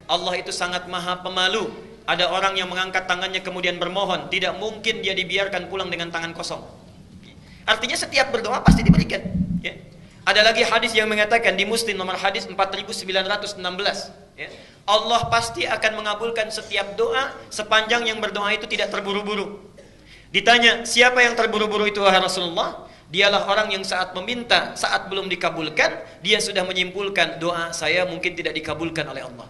Allah itu sangat maha pemalu. Ada orang yang mengangkat tangannya kemudian bermohon, tidak mungkin dia dibiarkan pulang dengan tangan kosong. Artinya setiap berdoa pasti diberikan, ya. Ada lagi hadis yang mengatakan di Muslim nomor hadis 4916, ya. Allah pasti akan mengabulkan setiap doa sepanjang yang berdoa itu tidak terburu-buru. Ditanya, siapa yang terburu-buru itu wahai Rasulullah? Dialah orang yang saat meminta, saat belum dikabulkan, dia sudah menyimpulkan doa saya mungkin tidak dikabulkan oleh Allah.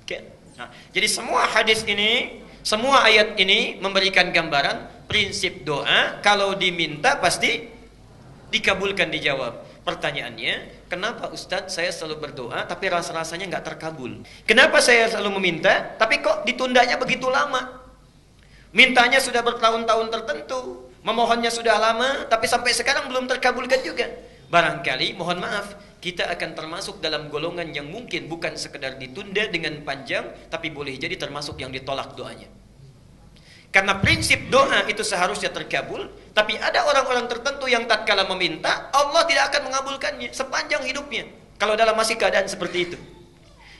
Okay. Nah, jadi semua hadis ini, semua ayat ini memberikan gambaran prinsip doa kalau diminta pasti dikabulkan, dijawab. Pertanyaannya, kenapa Ustadz saya selalu berdoa tapi rasa-rasanya nggak terkabul? Kenapa saya selalu meminta tapi kok ditundanya begitu lama? Mintanya sudah bertahun-tahun tertentu, memohonnya sudah lama tapi sampai sekarang belum terkabulkan juga. Barangkali, mohon maaf, kita akan termasuk dalam golongan yang mungkin bukan sekedar ditunda dengan panjang, tapi boleh jadi termasuk yang ditolak doanya. Karena prinsip doa itu seharusnya terkabul, tapi ada orang-orang tertentu yang tatkala meminta, Allah tidak akan mengabulkannya sepanjang hidupnya. Kalau dalam masih keadaan seperti itu.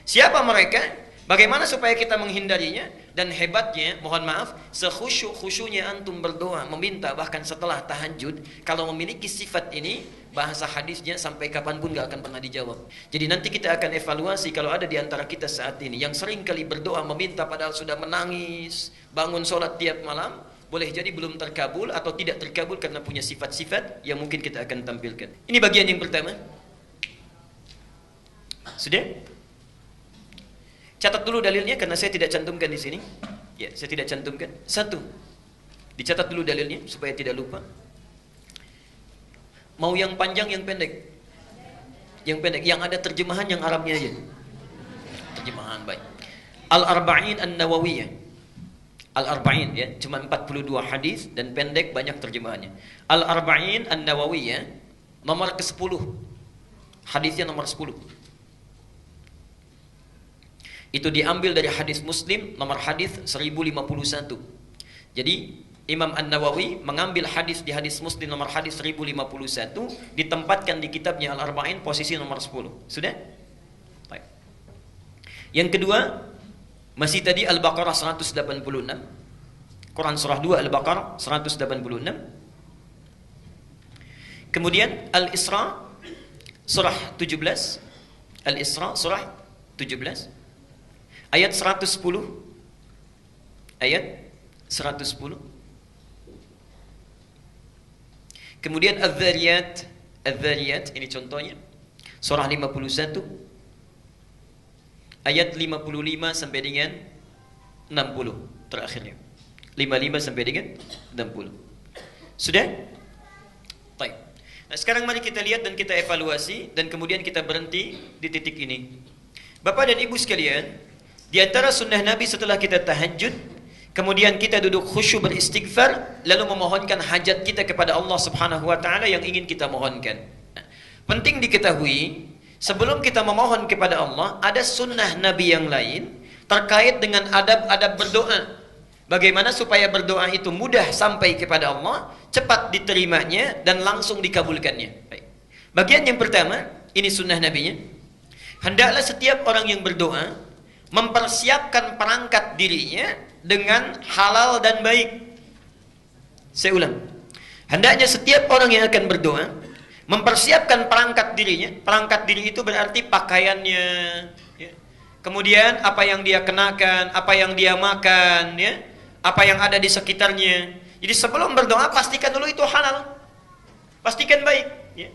Siapa mereka? Bagaimana supaya kita menghindarinya? Dan hebatnya, mohon maaf, sekhusyuk-khusyuknya antum berdoa, meminta bahkan setelah tahajud, kalau memiliki sifat ini, bahasa hadisnya sampai kapanpun gak akan pernah dijawab. Jadi nanti kita akan evaluasi kalau ada di antara kita saat ini yang sering kali berdoa meminta padahal sudah menangis, bangun sholat tiap malam, boleh jadi belum terkabul atau tidak terkabul karena punya sifat-sifat yang mungkin kita akan tampilkan. Ini bagian yang pertama. Sudah? Catat dulu dalilnya karena saya tidak cantumkan di sini. Ya, saya tidak cantumkan. Satu, dicatat dulu dalilnya supaya tidak lupa. Mau yang panjang, yang pendek? Yang pendek, yang ada terjemahan yang Arabnya aja. Terjemahan baik. Al-Arba'in An-Nawawiyah. Al-Arba'in ya, cuma 42 hadis dan pendek banyak terjemahannya. Al-Arba'in An-Nawawiyah nomor ke-10. Hadisnya nomor 10. Itu diambil dari hadis Muslim nomor hadis 1051. Jadi Imam An-Nawawi mengambil hadis di hadis Muslim nomor hadis 1051, ditempatkan di kitabnya Al-Arba'in posisi nomor 10. Sudah? Baik. Yang kedua, masih tadi Al-Baqarah 186. Quran surah 2 Al-Baqarah 186. Kemudian Al-Isra surah 17. Al-Isra surah 17. Ayat 110. Ayat 110. Kemudian Adz-Dzariyat. Adz-Dzariyat ini contohnya. Surah 51. Ayat 55 sampai dengan 60 terakhirnya. 55 sampai dengan 60. Sudah? Baik. Nah, sekarang mari kita lihat dan kita evaluasi dan kemudian kita berhenti di titik ini. Bapak dan Ibu sekalian, di antara sunnah Nabi setelah kita tahajud, kemudian kita duduk khusyuk beristighfar, lalu memohonkan hajat kita kepada Allah Subhanahu wa taala yang ingin kita mohonkan. Nah, penting diketahui, sebelum kita memohon kepada Allah, ada sunnah Nabi yang lain terkait dengan adab-adab berdoa. Bagaimana supaya berdoa itu mudah sampai kepada Allah, cepat diterimanya dan langsung dikabulkannya. Baik. Bagian yang pertama, ini sunnah Nabinya. Hendaklah setiap orang yang berdoa mempersiapkan perangkat dirinya dengan halal dan baik. Saya ulang. Hendaknya setiap orang yang akan berdoa mempersiapkan perangkat dirinya. Perangkat diri itu berarti pakaiannya, ya. Kemudian apa yang dia kenakan, apa yang dia makan, ya, apa yang ada di sekitarnya. Jadi sebelum berdoa pastikan dulu itu halal, pastikan baik, ya.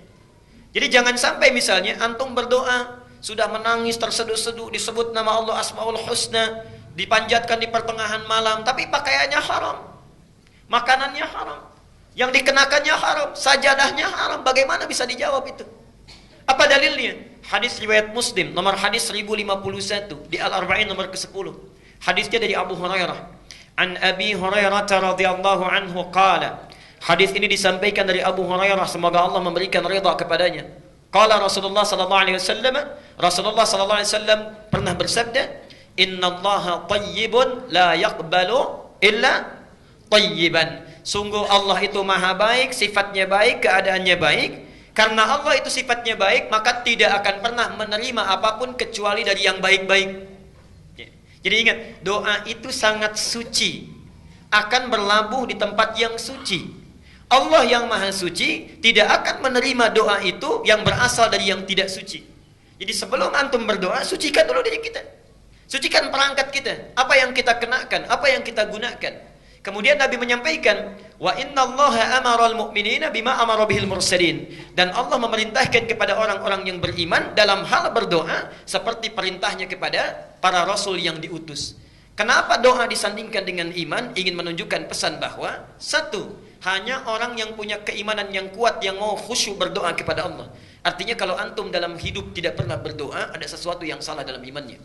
Jadi jangan sampai misalnya antum berdoa sudah menangis terseduh-seduh, disebut nama Allah Asmaul Husna, dipanjatkan di pertengahan malam, tapi pakaiannya haram, makanannya haram, yang dikenakannya haram, sajadahnya haram. Bagaimana bisa dijawab itu? Apa dalilnya? Hadis riwayat Muslim nomor hadis 1051 di Al-Arba'in nomor ke-10. Hadisnya dari Abu Hurairah. An Abi Hurairah radhiyallahu anhu qala. Hadis ini disampaikan dari Abu Hurairah, semoga Allah memberikan ridha kepadanya. Qala Rasulullah sallallahu alaihi wasallam, Rasulullah sallallahu alaihi wasallam pernah bersabda, "Innallaha thayyibun la yaqbalu illa thayyiban." Sungguh Allah itu maha baik, sifatnya baik, keadaannya baik. Karena Allah itu sifatnya baik, maka tidak akan pernah menerima apapun kecuali dari yang baik-baik. Jadi ingat, doa itu sangat suci, akan berlabuh di tempat yang suci. Allah yang maha suci tidak akan menerima doa itu yang berasal dari yang tidak suci. Jadi sebelum antum berdoa, sucikan dulu diri kita. Sucikan perangkat kita, apa yang kita kenakan, apa yang kita gunakan. Kemudian Nabi menyampaikan, wa innallaha amaral mu'minina bima amara bihil mursalin. Dan Allah memerintahkan kepada orang-orang yang beriman dalam hal berdoa seperti perintahnya kepada para rasul yang diutus. Kenapa doa disandingkan dengan iman? Ingin menunjukkan pesan bahwa satu, hanya orang yang punya keimanan yang kuat yang mau khusyuk berdoa kepada Allah. Artinya kalau antum dalam hidup tidak pernah berdoa, ada sesuatu yang salah dalam imannya.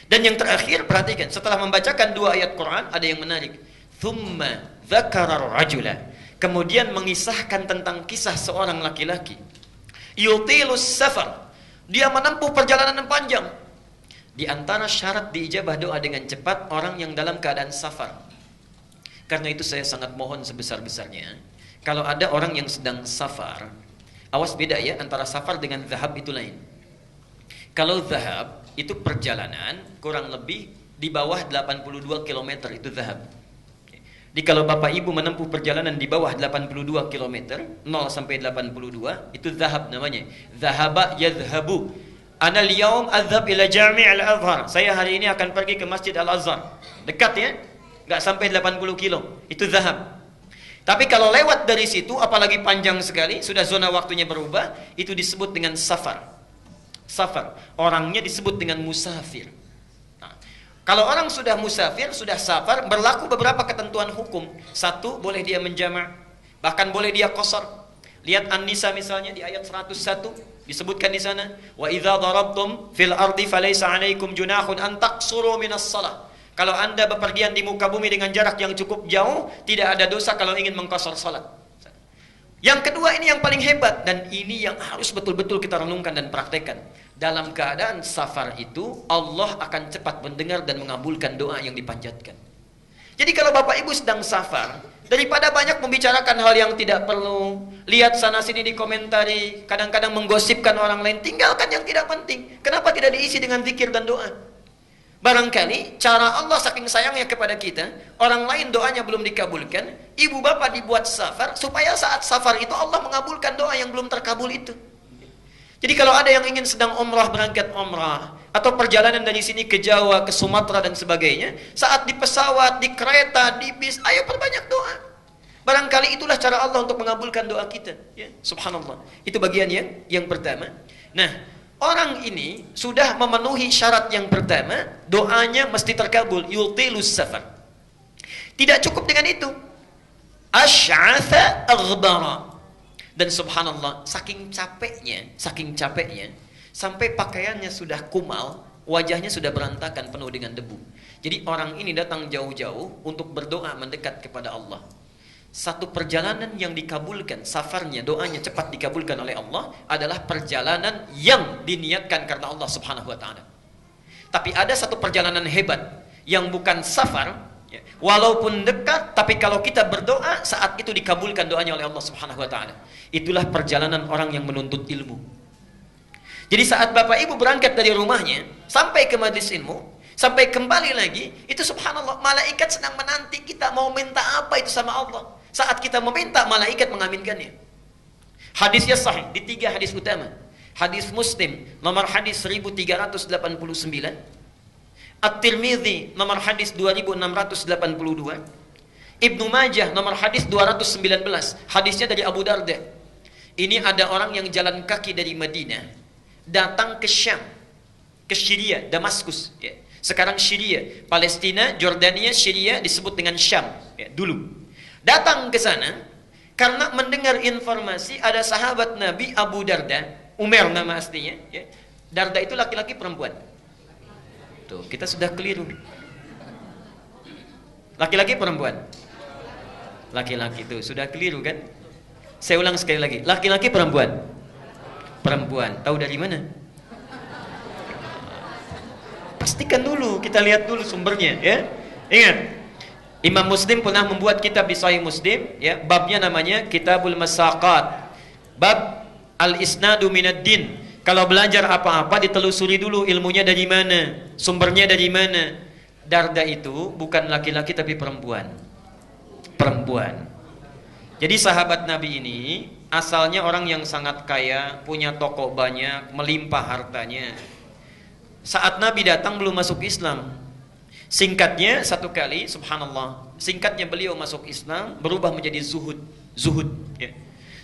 Dan yang terakhir, perhatikan, setelah membacakan 2 ayat Quran, ada yang menarik. Thumma dzakara rajula. Kemudian mengisahkan tentang kisah seorang laki-laki. Yutilus safar. Dia menempuh perjalanan yang panjang. Di antara syarat diijabah doa dengan cepat, orang yang dalam keadaan safar. Karena itu saya sangat mohon sebesar-besarnya, kalau ada orang yang sedang safar, awas beda ya, antara safar dengan zahab itu lain. Kalau zahab itu perjalanan kurang lebih di bawah 82 km itu zahab. Jadi kalau Bapak Ibu menempuh perjalanan di bawah 82 km, 0 sampai 82, itu zahab namanya. Zahaba yadhhabu. Ana al-yawm adhhab ila Jami' al-Azhar. Saya hari ini akan pergi ke Masjid Al-Azhar. Dekat ya? Enggak sampai 80 kilo. Itu zahab. Tapi kalau lewat dari situ, apalagi panjang sekali, sudah zona waktunya berubah, itu disebut dengan safar. Safar. Orangnya disebut dengan musafir. Kalau orang sudah musafir, sudah safar, berlaku beberapa ketentuan hukum. Satu, boleh dia menjamak, bahkan boleh dia qasar. Lihat An-Nisa misalnya di ayat 101 disebutkan di sana, wa idza darabtum fil ardi falaysa 'alaikum junahun an taqsuru minas shalah. Kalau Anda bepergian di muka bumi dengan jarak yang cukup jauh, tidak ada dosa kalau ingin mengqasar salat. Yang kedua, ini yang paling hebat dan ini yang harus betul-betul kita renungkan dan praktekkan. Dalam keadaan safar itu, Allah akan cepat mendengar dan mengabulkan doa yang dipanjatkan. Jadi kalau Bapak Ibu sedang safar, daripada banyak membicarakan hal yang tidak perlu, lihat sana sini dikomentari, kadang-kadang menggosipkan orang lain, tinggalkan yang tidak penting. Kenapa tidak diisi dengan zikir dan doa? Barangkali cara Allah saking sayangnya kepada kita, orang lain doanya belum dikabulkan, ibu bapak dibuat safar, supaya saat safar itu Allah mengabulkan doa yang belum terkabul itu. Jadi kalau ada yang ingin sedang umrah, berangkat umrah, atau perjalanan dari sini ke Jawa, ke Sumatera dan sebagainya, saat di pesawat, di kereta, di bis, ayo perbanyak doa. Barangkali itulah cara Allah untuk mengabulkan doa kita. Ya, subhanallah. Itu bagiannya yang pertama. Nah, orang ini sudah memenuhi syarat yang pertama, doanya mesti terkabul. Yutilus safar. Tidak cukup dengan itu. Asy'atha aghbara. Dan subhanallah, saking capeknya, sampai pakaiannya sudah kumal, wajahnya sudah berantakan penuh dengan debu. Jadi orang ini datang jauh-jauh untuk berdoa mendekat kepada Allah. Satu perjalanan yang dikabulkan, safarnya, doanya cepat dikabulkan oleh Allah adalah perjalanan yang diniatkan karena Allah subhanahu wa ta'ala. Tapi ada satu perjalanan hebat yang bukan safar, walaupun dekat, tapi kalau kita berdoa, saat itu dikabulkan doanya oleh Allah subhanahu wa ta'ala. Itulah perjalanan orang yang menuntut ilmu. Jadi saat Bapak Ibu berangkat dari rumahnya, sampai ke majlis ilmu, sampai kembali lagi, itu subhanallah, malaikat sedang menanti kita mau minta apa itu sama Allah. Saat kita meminta, malaikat mengaminkannya. Hadisnya sahih, di 3 hadis utama. Hadis Muslim, nomor hadis 1389. At-Tirmidzi, nomor hadis 2682. Ibnu Majah, nomor hadis 219. Hadisnya dari Abu Darda. Ini ada orang yang jalan kaki dari Madinah, datang ke Syam, ke Syria, Damaskus. Ya. Sekarang Syria, Palestina, Jordania, Syria disebut dengan Syam. Ya, dulu. Datang ke sana, karena mendengar informasi ada sahabat Nabi Abu Darda, Umar nama aslinya. Ya. Darda itu laki-laki perempuan. Tuh, kita sudah keliru. Laki-laki perempuan? Laki-laki tuh, sudah keliru kan? Saya ulang sekali lagi, laki-laki perempuan? Perempuan. Tahu dari mana? Pastikan dulu, kita lihat dulu sumbernya ya. Ingat, Imam Muslim pernah membuat kitab di Sahih Muslim ya, babnya namanya Kitabul Masaqat. Bab al-isnadu minad din. Kalau belajar apa-apa ditelusuri dulu ilmunya dari mana, sumbernya dari mana. Darda itu bukan laki-laki tapi perempuan. Perempuan. Jadi sahabat Nabi ini asalnya orang yang sangat kaya, punya toko banyak, melimpah hartanya. Saat Nabi datang belum masuk Islam. Singkatnya satu kali, subhanallah, singkatnya beliau masuk Islam berubah menjadi zuhud, ya.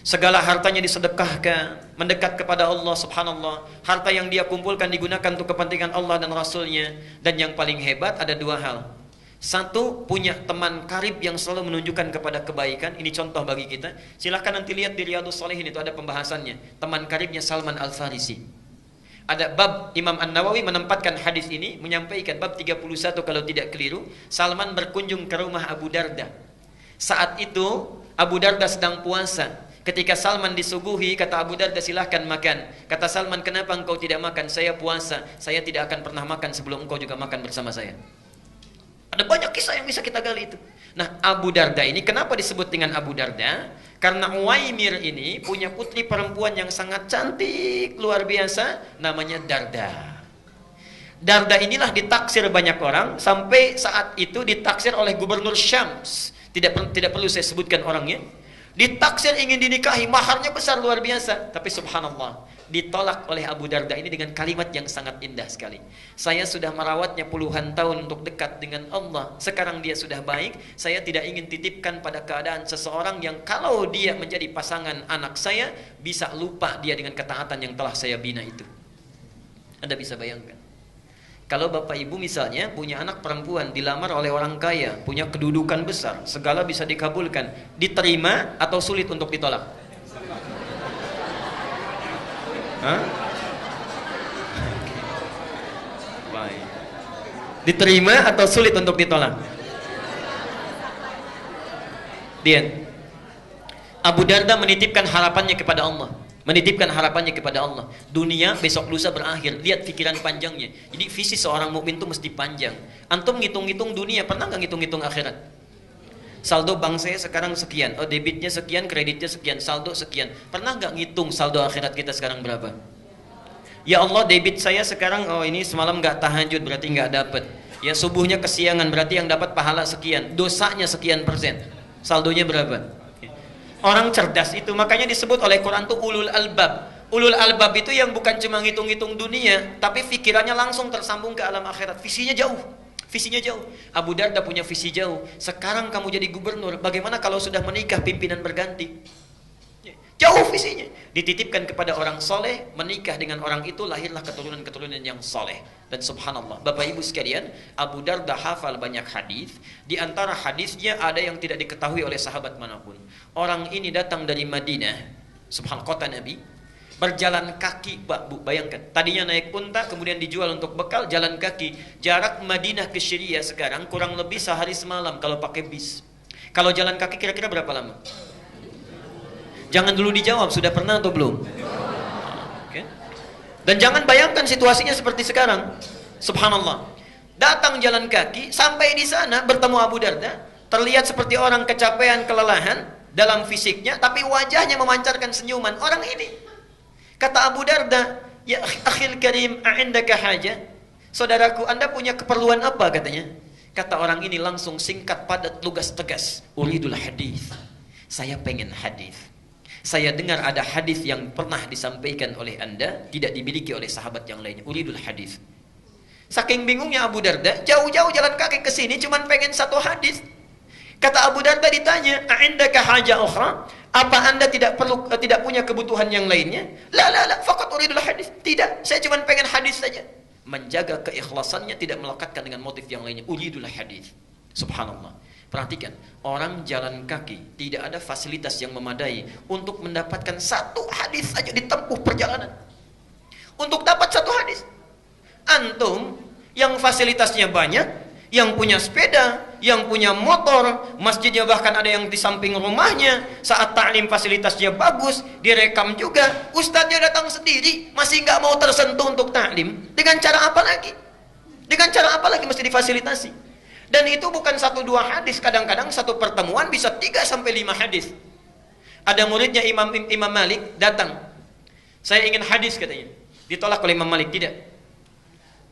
Segala hartanya disedekahkan, mendekat kepada Allah, subhanallah. Harta yang dia kumpulkan digunakan untuk kepentingan Allah dan Rasulnya. Dan yang paling hebat ada dua hal. Satu, punya teman karib yang selalu menunjukkan kepada kebaikan. Ini contoh bagi kita. Silahkan nanti lihat di Riyadhus Shalihin, itu ada pembahasannya. Teman karibnya Salman Al-Farisi. Ada bab, Imam An-Nawawi menempatkan hadis ini, menyampaikan bab 31 kalau tidak keliru. Salman berkunjung ke rumah Abu Darda. Saat itu Abu Darda sedang puasa. Ketika Salman disuguhi, kata Abu Darda, silahkan makan. Kata Salman, kenapa engkau tidak makan? Saya puasa, saya tidak akan pernah makan sebelum engkau juga makan bersama saya. Ada banyak kisah yang bisa kita gali itu. Nah, Abu Darda ini kenapa disebut dengan Abu Darda? Karena Uwaimir ini punya putri perempuan yang sangat cantik, luar biasa, namanya Darda. Darda inilah ditaksir banyak orang, sampai saat itu ditaksir oleh gubernur Syams. Tidak perlu saya sebutkan orangnya. Ditaksir ingin dinikahi, maharnya besar luar biasa, tapi subhanallah ditolak oleh Abu Darda ini dengan kalimat yang sangat indah sekali. Saya sudah merawatnya puluhan tahun untuk dekat dengan Allah. Sekarang dia sudah baik, saya tidak ingin titipkan pada keadaan seseorang yang kalau dia menjadi pasangan anak saya, bisa lupa dia dengan ketaatan yang telah saya bina itu. Anda bisa bayangkan. Kalau bapak ibu misalnya punya anak perempuan, dilamar oleh orang kaya, punya kedudukan besar, segala bisa dikabulkan, diterima atau sulit untuk ditolak? Hah? Baik. Diterima atau sulit untuk ditolak? Dia Abu Darda menitipkan harapannya kepada Allah. Menitipkan harapannya kepada Allah. Dunia besok lusa berakhir. Lihat pikiran panjangnya. Jadi visi seorang mukmin itu mesti panjang. Antum ngitung-ngitung dunia, pernah nggak ngitung-ngitung akhirat? Saldo bank saya sekarang sekian. Oh, debitnya sekian, kreditnya sekian, saldo sekian. Pernah nggak ngitung saldo akhirat kita sekarang berapa? Ya Allah, debit saya sekarang, oh ini semalam nggak tahajud, berarti nggak dapat. Ya subuhnya kesiangan, berarti yang dapat pahala sekian. Dosanya sekian persen. Saldonya berapa? Orang cerdas itu, makanya disebut oleh Quran itu ulul albab. Ulul albab itu yang bukan cuma ngitung-ngitung dunia, tapi pikirannya langsung tersambung ke alam akhirat. Visinya jauh. Visinya jauh. Abu Darda punya visi jauh. Sekarang kamu jadi gubernur, bagaimana kalau sudah menikah pimpinan berganti? Jauh visinya. Dititipkan kepada orang soleh, menikah dengan orang itu, lahirlah keturunan-keturunan yang soleh. Dan subhanallah, Bapak Ibu sekalian, Abu Darda hafal banyak hadis. Di antara hadisnya ada yang tidak diketahui oleh sahabat manapun. Orang ini datang dari Madinah, subhanallah, kota Nabi, berjalan kaki, Pak Bu, bayangkan. Tadinya naik unta, kemudian dijual untuk bekal, jalan kaki. Jarak Madinah ke Syria sekarang kurang lebih sehari semalam kalau pakai bis. Kalau jalan kaki kira-kira berapa lama? Jangan dulu dijawab, sudah pernah atau belum? Okay. Dan jangan bayangkan situasinya seperti sekarang. Subhanallah. Datang jalan kaki, sampai di sana bertemu Abu Darda, terlihat seperti orang kecapean, kelelahan dalam fisiknya, tapi wajahnya memancarkan senyuman. Orang ini, kata Abu Darda, ya akhil karim, a'indaka haja? Saudaraku, Anda punya keperluan apa katanya? Kata orang ini langsung singkat, padat, lugas, tegas. Uridul hadis. Saya pengen hadis. Saya dengar ada hadis yang pernah disampaikan oleh Anda, tidak dimiliki oleh sahabat yang lainnya. Uridul hadis. Saking bingungnya Abu Darda, jauh-jauh jalan kaki ke sini cuman pengen satu hadis. Kata Abu Darda ditanya, "A'indaka haja ukhra?" Apa Anda tidak punya kebutuhan yang lainnya? La, faqat uridul hadis. Tidak, saya cuman pengen hadis saja. Menjaga keikhlasannya, tidak melekatkan dengan motif yang lainnya. Uridul hadis. Subhanallah. Perhatikan, orang jalan kaki tidak ada fasilitas yang memadai untuk mendapatkan satu hadis saja ditempuh perjalanan. Untuk dapat satu hadis. Antum yang fasilitasnya banyak, yang punya sepeda, yang punya motor, masjidnya bahkan ada yang di samping rumahnya, saat ta'lim fasilitasnya bagus, direkam juga, ustadznya datang sendiri, masih nggak mau tersentuh untuk ta'lim. Dengan cara apa lagi? Dengan cara apa lagi mesti difasilitasi? Dan itu bukan 1-2 hadis, kadang-kadang satu pertemuan bisa 3-5 hadis. Ada muridnya Imam Malik datang. Saya ingin hadis katanya. Ditolak oleh Imam Malik, tidak.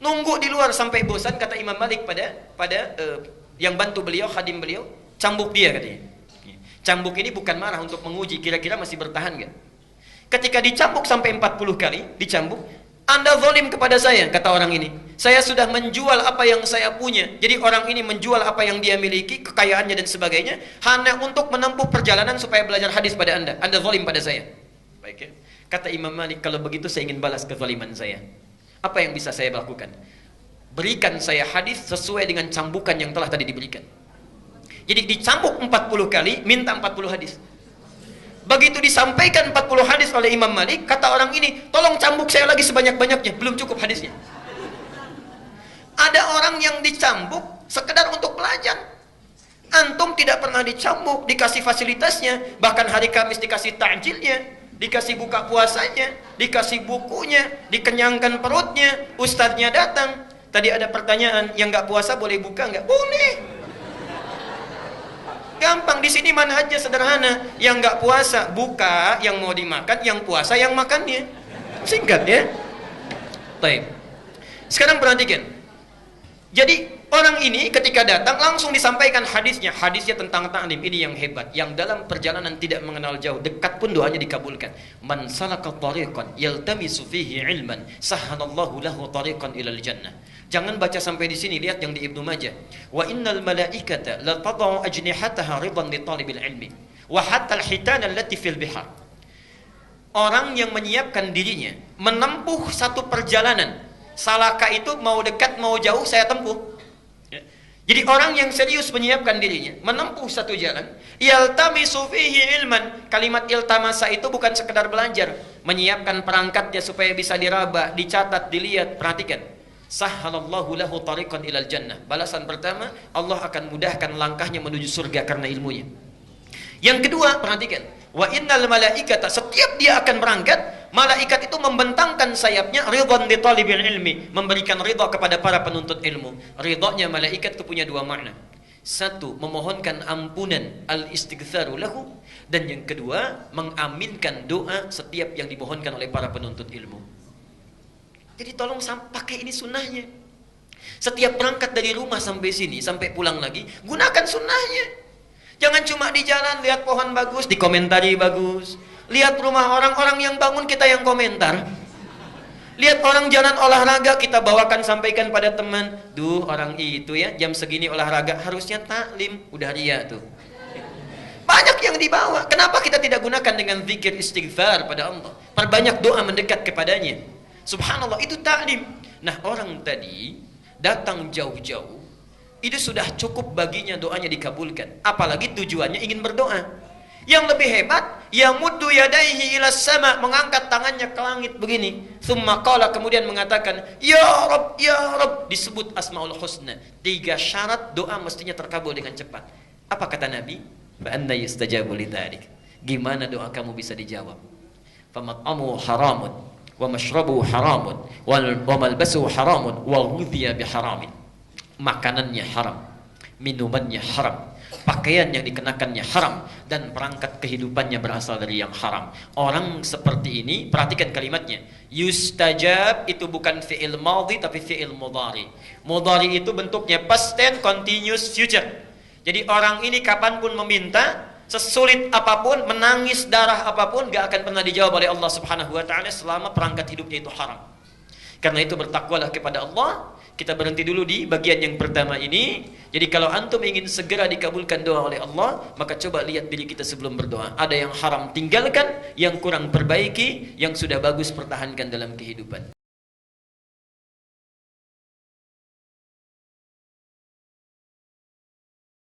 Nunggu di luar sampai bosan, kata Imam Malik pada yang bantu beliau, khadim beliau, cambuk dia katanya. Cambuk ini bukan marah, untuk menguji kira-kira masih bertahan enggak. Ketika dicambuk sampai 40 kali, dicambuk, Anda zalim kepada saya, kata orang ini. Saya sudah menjual apa yang saya punya. Jadi orang ini menjual apa yang dia miliki, kekayaannya dan sebagainya, hanya untuk menempuh perjalanan supaya belajar hadis pada Anda. Anda zalim pada saya. Baik ya. Kata Imam Malik, kalau begitu saya ingin balas kezaliman saya. Apa yang bisa saya lakukan? Berikan saya hadis sesuai dengan cambukan yang telah tadi diberikan. Jadi dicambuk 40 kali, minta 40 hadis. Begitu disampaikan 40 hadis oleh Imam Malik, kata orang ini, tolong cambuk saya lagi sebanyak-banyaknya, belum cukup hadisnya. Ada orang yang dicambuk sekedar untuk belajar. Antum tidak pernah dicambuk, dikasih fasilitasnya, bahkan hari Kamis dikasih takjilnya, dikasih buka puasanya, dikasih bukunya, dikenyangkan perutnya, ustadznya datang. Tadi ada pertanyaan, yang nggak puasa boleh buka nggak? Boleh. Gampang, di sini manhajnya sederhana. Yang nggak puasa buka, yang mau dimakan, yang puasa yang makannya. Singkat ya. Baik. Sekarang perhatikan. Jadi orang ini ketika datang langsung disampaikan hadisnya. Hadisnya tentang ta'lim, ini yang hebat. Yang dalam perjalanan tidak mengenal jauh, dekat pun doanya dikabulkan. Man salaka tariqan yaltamisu fihi ilman, sahhalallahu lahu tariqan ilal jannah. Jangan baca sampai di sini, lihat yang di Ibnu Majah. Wa innal malaikata la tad'u ajnihataha ridan li talibil ilmi wa hatta al-hitan allati fil bihar. Orang yang menyiapkan dirinya menempuh satu perjalanan. Salaka itu mau dekat mau jauh saya tempuh. Jadi orang yang serius menyiapkan dirinya menempuh satu jalan, yaltamisu fihi ilman. Kalimat iltamasa itu bukan sekedar belajar, menyiapkan perangkatnya supaya bisa diraba, dicatat, dilihat. Perhatikan. Sahhalallahu lahu tariqan ilal jannah. Balasan pertama, Allah akan mudahkan langkahnya menuju surga karena ilmunya. Yang kedua, perhatikan. Wa innal malaikata, setiap dia akan berangkat, malaikat itu membentangkan sayapnya ridwan li talibil ilmi, memberikan ridha kepada para penuntut ilmu. Ridhanya malaikat itu punya dua makna. Satu, memohonkan ampunan, al-istighfaru lahu, dan yang kedua, mengaminkan doa setiap yang dimohonkan oleh para penuntut ilmu. Jadi tolong pakai ini sunnahnya. Setiap berangkat dari rumah sampai sini, sampai pulang lagi, gunakan sunnahnya. Jangan cuma di jalan lihat pohon bagus, dikomentari bagus. Lihat rumah orang-orang yang bangun, kita yang komentar. Lihat orang jalan olahraga, kita bawakan, sampaikan pada teman. Duh, orang itu ya, jam segini olahraga, harusnya taklim. Udah ria tuh. Banyak yang dibawa. Kenapa kita tidak gunakan dengan zikir istighfar pada Allah? Perbanyak doa mendekat kepadanya. Subhanallah, itu taklim. Nah, orang tadi datang jauh-jauh, itu sudah cukup baginya doanya dikabulkan. Apalagi tujuannya ingin berdoa. Yang lebih hebat, yamuddu yadaihi ila sama, mengangkat tangannya ke langit begini. Tsumma qala, kemudian mengatakan, ya Rabb, ya Rabb, disebut Asmaul Husna. 3 syarat doa mestinya terkabul dengan cepat. Apa kata Nabi? Fa anna yustajabu lidzalik. Gimana doa kamu bisa dijawab? Famat'amu haramun wa mashrabu haramun wa malbasu haramun wa ghudhiya biharamin. Makanannya haram, minumannya haram, pakaian yang dikenakannya haram, dan perangkat kehidupannya berasal dari yang haram. Orang seperti ini, perhatikan kalimatnya. Yustajab itu bukan fi'il madhi tapi fi'il mudhari. Mudhari itu bentuknya past tense continuous future. Jadi orang ini kapanpun meminta, sesulit apapun, menangis darah apapun, gak akan pernah dijawab oleh Allah Subhanahu wa ta'ala selama perangkat hidupnya itu haram. Karena itu bertakwalah kepada Allah. Kita berhenti dulu di bagian yang pertama ini. Jadi kalau antum ingin segera dikabulkan doa oleh Allah, maka coba lihat diri kita sebelum berdoa. Ada yang haram tinggalkan, yang kurang perbaiki, yang sudah bagus pertahankan dalam kehidupan.